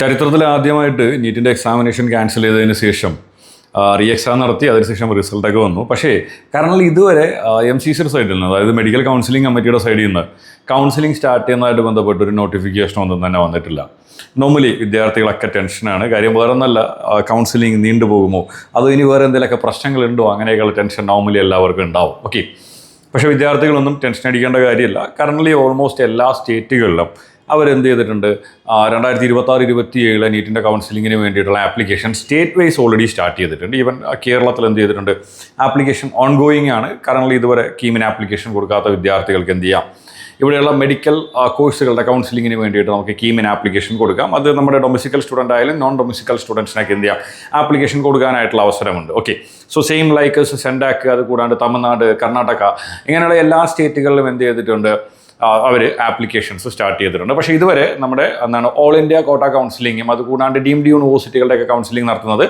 ചരിത്രത്തിൽ ആദ്യമായിട്ട് നീറ്റിൻ്റെ examination cancel ചെയ്തതിന് ശേഷം റീ എക്സാം നടത്തി അതിനുശേഷം റിസൾട്ടൊക്കെ വന്നു. പക്ഷേ കാരണം ഇതുവരെ MCCയുടെ സൈഡിൽ നിന്ന്, അതായത് മെഡിക്കൽ കൗൺസിലിംഗ് കമ്മിറ്റിയുടെ സൈഡിൽ നിന്ന് കൗൺസിലിംഗ് സ്റ്റാർട്ട് ചെയ്യുന്നതായിട്ട് ബന്ധപ്പെട്ട് ഒരു നോട്ടിഫിക്കേഷൻ ഒന്നും തന്നെ വന്നിട്ടില്ല. നോർമലി വിദ്യാർത്ഥികളൊക്കെ ടെൻഷനാണ്. കാര്യം വേറെ ഒന്നല്ല, കൗൺസിലിംഗ് നീണ്ടുപോകുമോ, അതോ ഇനി വേറെ എന്തെങ്കിലുമൊക്കെ പ്രശ്നങ്ങളുണ്ടോ, അങ്ങനെയൊക്കെയുള്ള ടെൻഷൻ നോർമലി എല്ലാവർക്കും ഉണ്ടാവും. ഓക്കെ, പക്ഷേ വിദ്യാർത്ഥികളൊന്നും ടെൻഷൻ അടിക്കേണ്ട കാര്യമില്ല. കറൻ്റ്ലി ഓൾമോസ്റ്റ് എല്ലാ സ്റ്റേറ്റുകളിലും അവരെന്ത് ചെയ്തിട്ടുണ്ട്, 2026-27 നീറ്റിൻ്റെ കൗൺസിലിങ്ങിന് വേണ്ടിയിട്ടുള്ള application state wise already start ചെയ്തിട്ടുണ്ട്. ഈവൻ കേരളത്തിൽ എന്ത് ചെയ്തിട്ടുണ്ട്, ആപ്ലിക്കേഷൻ ഓൺ ഗോയിങ് ആണ്. കറൻ്റ്ലി ഇതുവരെ കീമിന് ആപ്ലിക്കേഷൻ കൊടുക്കാത്ത വിദ്യാർത്ഥികൾക്ക് എന്ത് ചെയ്യാം, ഇവിടെയുള്ള മെഡിക്കൽ കോഴ്സുകളുടെ കൗൺസിലിങ്ങിന് വേണ്ടിയിട്ട് നമുക്ക് കീമിന് ആപ്ലിക്കേഷൻ കൊടുക്കാം. അത് നമ്മുടെ ഡൊമസ്റ്റിക്കൽ സ്റ്റുഡൻ്റ് ആയാലും നോൺ ഡൊമസ്റ്റിക്കൽ സ്റ്റുഡൻസിനൊക്കെ എന്ത് ചെയ്യാം, ആപ്ലിക്കേഷൻ കൊടുക്കാനായിട്ടുള്ള അവസരമുണ്ട്. ഓക്കെ, സോ സെയിം ലൈക്ക് സെൻഡാക്ക്, അത് കൂടാണ്ട് തമിഴ്നാട്, കർണാടക, ഇങ്ങനെയുള്ള എല്ലാ സ്റ്റേറ്റുകളിലും എന്ത് ചെയ്തിട്ടുണ്ട്, അവർ ആപ്ലിക്കേഷൻസ് സ്റ്റാർട്ട് ചെയ്തിട്ടുണ്ട്. പക്ഷേ ഇതുവരെ നമ്മുടെ ഓൾ ഇന്ത്യ കോട്ട കൗൺസിലിങ്ങും അത് കൂടാണ്ട് ഡീംഡ് യൂണിവേഴ്സിറ്റികളുടെയൊക്കെ കൗൺസിലിംഗ് നടത്തുന്നത്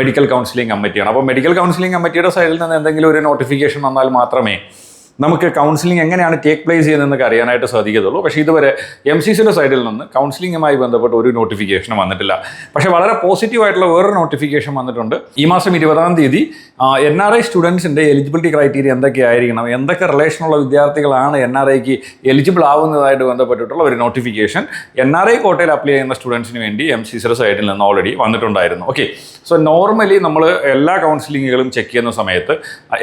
മെഡിക്കൽ കൗൺസിലിംഗ് കമ്മിറ്റിയാണ്. അപ്പോൾ മെഡിക്കൽ കൗൺസിലിംഗ് കമ്മിറ്റിയുടെ സൈഡിൽ നിന്ന് എന്തെങ്കിലും ഒരു നോട്ടിഫിക്കേഷൻ വന്നാൽ മാത്രമേ നമുക്ക് കൗൺസിലിംഗ് എങ്ങനെയാണ് ടേക്ക് പ്ലേസ് ചെയ്യുന്നതെന്നൊക്കെ അറിയാനായിട്ട് സാധിക്കത്തുള്ളൂ. പക്ഷേ ഇതുവരെ MCCയുടെ സൈഡിൽ നിന്ന് കൗൺസിലിംഗുമായി ബന്ധപ്പെട്ട് ഒരു നോട്ടിഫിക്കേഷനും വന്നിട്ടില്ല. പക്ഷേ വളരെ പോസിറ്റീവായിട്ടുള്ള വേറൊരു നോട്ടിഫിക്കേഷൻ വന്നിട്ടുണ്ട്. ഈ മാസം 20-ാം തീയതി NRI സ്റ്റുഡൻസിൻ്റെ എലിജിബിലിറ്റി ക്രൈറ്റീരിയ എന്തൊക്കെയായിരിക്കണം, എന്തൊക്കെ റിലേഷനുള്ള വിദ്യാർത്ഥികളാണ് NRIക്ക് എലിജിബിൾ ആവുന്നതായിട്ട് ബന്ധപ്പെട്ടിട്ടുള്ള ഒരു നോട്ടിഫിക്കേഷൻ NRI കോട്ടയിൽ അപ്ലൈ ചെയ്യുന്ന സ്റ്റുഡൻസിന് വേണ്ടി MCCയുടെ സൈഡിൽ നിന്ന് ഓൾറെഡി വന്നിട്ടുണ്ടായിരുന്നു. ഓക്കെ, സോ നോർമലി നമ്മൾ എല്ലാ കൗൺസിലിങ്ങുകളും ചെക്ക് ചെയ്യുന്ന സമയത്ത്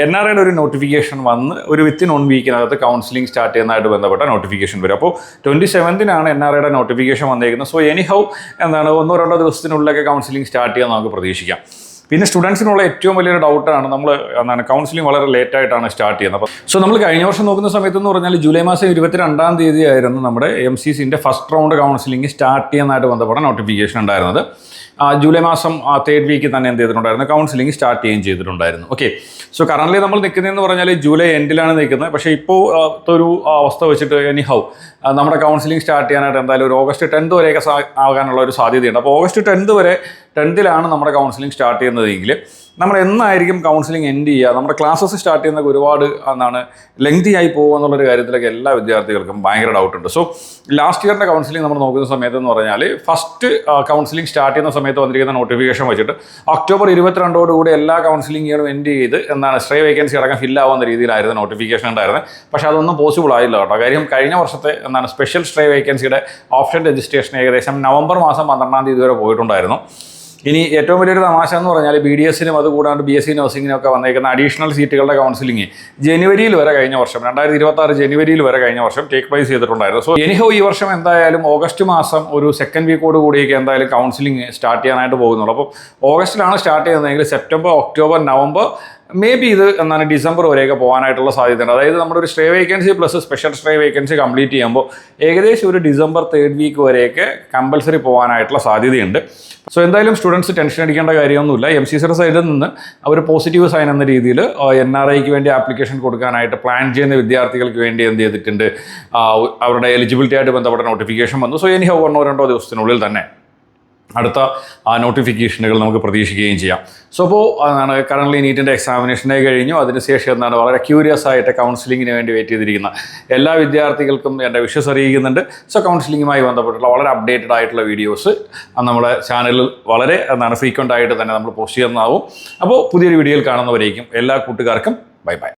NRIയുടെ ഒരു നോട്ടിഫിക്കേഷൻ വന്ന് ഒരു വിത്തിൻ 1 വീക്കിനകത്ത് കൗൺസിലിംഗ് സ്റ്റാർട്ട് ചെയ്യുന്നതായിട്ട് ബന്ധപ്പെട്ട നോട്ടിഫിക്കേഷൻ വരും. അപ്പോൾ 27-നാണ് NRIയുടെ നോട്ടിഫിക്കേഷൻ വന്നിരിക്കുന്നത്. സോ എനിഹൗ 1-2 ദിവസത്തിനുള്ളിലൊക്കെ കൗൺസിലിംഗ് സ്റ്റാർട്ട് ചെയ്യാൻ നമുക്ക് പ്രതീക്ഷിക്കാം. പിന്നെ സ്റ്റുഡൻസിനുള്ള ഏറ്റവും വലിയൊരു ഡൗട്ടാണ്, നമ്മൾ കൗൺസിലിംഗ് വളരെ ലേറ്റായിട്ടാണ് സ്റ്റാർട്ട് ചെയ്യുന്നത്. അപ്പോൾ സോ നമ്മൾ കഴിഞ്ഞ വർഷം നോക്കുന്ന സമയത്ത് എന്ന് പറഞ്ഞാൽ ജൂലൈ മാസം 22-ാം തീയതി ആയിരുന്നു നമ്മുടെ MCCൻ്റെ ഫസ്റ്റ് റൗണ്ട് കൗൺസിലിംഗ് സ്റ്റാർട്ട് ചെയ്യുന്നതായിട്ട് ബന്ധപ്പെട്ട നോട്ടിഫിക്കേഷൻ ഉണ്ടായിരുന്നത്. ജൂലൈ മാസം 3rd വീക്ക് തന്നെ എന്ത് ചെയ്തിട്ടുണ്ടായിരുന്നു, കൗൺസിലിംഗ് സ്റ്റാർട്ട് ചെയ്യുകയും ചെയ്തിട്ടുണ്ടായിരുന്നു. ഓക്കെ, സോ കറൻ്റ്ലി നമ്മൾ നിൽക്കുന്നതെന്ന് പറഞ്ഞാൽ ജൂലൈ എൻഡിലാണ് നിൽക്കുന്നത്. പക്ഷേ ഇപ്പോൾ ഒരു അവസ്ഥ വെച്ചിട്ട് എനിഹൗ നമ്മുടെ കൗൺസിലിംഗ് സ്റ്റാർട്ട് ചെയ്യാനായിട്ട് എന്തായാലും ഒരു ഓഗസ്റ്റ് 10th വരെയൊക്കെ ആകാനുള്ള ഒരു സാധ്യതയുണ്ട്. അപ്പോൾ ഓഗസ്റ്റ് 10th നമ്മുടെ കൗൺസിലിംഗ് സ്റ്റാർട്ട് ചെയ്യുന്നതെങ്കിൽ നമ്മൾ എന്നായിരിക്കും കൗൺസിലിംഗ് എൻഡ് ചെയ്യുക, നമ്മുടെ ക്ലാസ്സസ് സ്റ്റാർട്ട് ചെയ്യുന്നതൊക്കെ ഒരുപാട് ലെങ്തി ആയി പോകുക എന്നുള്ളൊരു കാര്യത്തിലൊക്കെ എല്ലാ വിദ്യാർത്ഥികൾക്കും ഭയങ്കര ഡൗട്ടുണ്ട്. സോ ലാസ്റ്റ് ഇയറിൻ്റെ കൗൺസിലിംഗ് നമ്മൾ നോക്കുന്ന സമയത്ത് എന്ന് പറഞ്ഞാൽ ഫസ്റ്റ് കൗൺസിലിംഗ് സ്റ്റാർട്ട് ചെയ്യുന്ന സമയത്ത് വന്നിരിക്കുന്ന നോട്ടിഫിക്കേഷൻ വെച്ചിട്ട് ഒക്ടോബർ 22 എല്ലാ കൗൺസിലിംഗ് ഇയറും എൻഡ് ചെയ്ത് സ്ട്രേ വേക്കൻസി അടക്കം ഫില്ലാവുന്ന രീതിയിലായിരുന്നു നോട്ടിഫിക്കേഷൻ ഉണ്ടായിരുന്നത്. പക്ഷേ അതൊന്നും പോസിബിൾ ആയില്ല കേട്ടോ. കാര്യം കഴിഞ്ഞ വർഷത്തെ സ്പെഷ്യൽ സ്ട്രേ വേക്കൻസിയുടെ ഓപ്ഷൻ രജിസ്ട്രേഷൻ ഏകദേശം നവംബർ മാസം 12-ാം തീയതി വരെ പോയിട്ടുണ്ടായിരുന്നു. ഇനി ഏറ്റവും വലിയൊരു തമാശ എന്ന് പറഞ്ഞാൽ BDSനും അത് കൂടാണ്ട് BSc നഴ്സിങ്ങിനും ഒക്കെ വന്നേക്കുന്ന അഡീഷണൽ സീറ്റുകളുടെ കൗൺസിലിംഗ് ജനുവരിയിൽ വരെ കഴിഞ്ഞ വർഷം 2026 ജനുവരിയിൽ വരെ കഴിഞ്ഞ വർഷം ടേക്ക് പ്ലേസ് ചെയ്തിട്ടുണ്ടായിരുന്നു. സോ എനിഹോ ഈ വർഷം എന്തായാലും ഓഗസ്റ്റ് മാസം ഒരു 2nd വീക്കോട് കൂടിയൊക്കെ എന്തായാലും കൗൺസിലിംഗ് സ്റ്റാർട്ട് ചെയ്യാനായിട്ട് പോകുന്നുള്ളൂ. അപ്പോൾ ഓഗസ്റ്റിലാണ് സ്റ്റാർട്ട് ചെയ്യുന്നതെങ്കിൽ September, October, November, may be ഇത് ഡിസംബർ വരെയൊക്കെ പോകാനായിട്ടുള്ള സാധ്യതയുണ്ട്. അതായത് നമ്മുടെ ഒരു stray vacancy plus special stray vacancy complete ചെയ്യുമ്പോൾ ഏകദേശം ഒരു ഡിസംബർ 3rd വീക്ക് വരെയൊക്കെ കമ്പൽസറി പോകാനായിട്ടുള്ള സാധ്യതയുണ്ട്. സോ എന്തായാലും സ്റ്റുഡൻസ് ടെൻഷൻ അടിക്കേണ്ട കാര്യമൊന്നുമില്ല. MCCയുടെ സൈഡിൽ നിന്ന് അവർ പോസിറ്റീവ് സൈൻ എന്ന രീതിയിൽ NRIക്ക് വേണ്ടി ആപ്ലിക്കേഷൻ കൊടുക്കാനായിട്ട് പ്ലാൻ ചെയ്യുന്ന വിദ്യാർത്ഥികൾക്ക് വേണ്ടി എന്ത് ചെയ്തിട്ടുണ്ട്, അവരുടെ എലിജിബിലിറ്റി ആയിട്ട് ബന്ധപ്പെട്ട നോട്ടിഫിക്കേഷൻ വന്നു. സോ എനിഹോ 1-2 ദിവസത്തിനുള്ളിൽ തന്നെ അടുത്ത നോട്ടിഫിക്കേഷനുകൾ നമുക്ക് പ്രതീക്ഷിക്കുകയും ചെയ്യാം. സോ അപ്പോൾ കറൻ്റ്ലി നീറ്റിൻ്റെ എക്സാമിനേഷനെ കഴിഞ്ഞു. അതിനുശേഷം വളരെ ക്യൂരിയസ് ആയിട്ട് കൗൺസിലിങ്ങിന് വേണ്ടി വെയിറ്റ് ചെയ്തിരിക്കുന്ന എല്ലാ വിദ്യാർത്ഥികൾക്കും എൻ്റെ വിഷസ് അറിയിക്കുന്നുണ്ട്. സോ കൗൺസിലിങ്ങുമായി ബന്ധപ്പെട്ടുള്ള വളരെ അപ്ഡേറ്റഡ് ആയിട്ടുള്ള വീഡിയോസ് നമ്മുടെ ചാനലിൽ വളരെ ഫ്രീക്വൻ്റ് ആയിട്ട് തന്നെ നമ്മൾ പോസ്റ്റ് ചെയ്യുന്നതാവും. അപ്പോൾ പുതിയൊരു വീഡിയോയിൽ കാണുന്നവരേക്കും എല്ലാ കൂട്ടുകാർക്കും ബൈ ബൈ.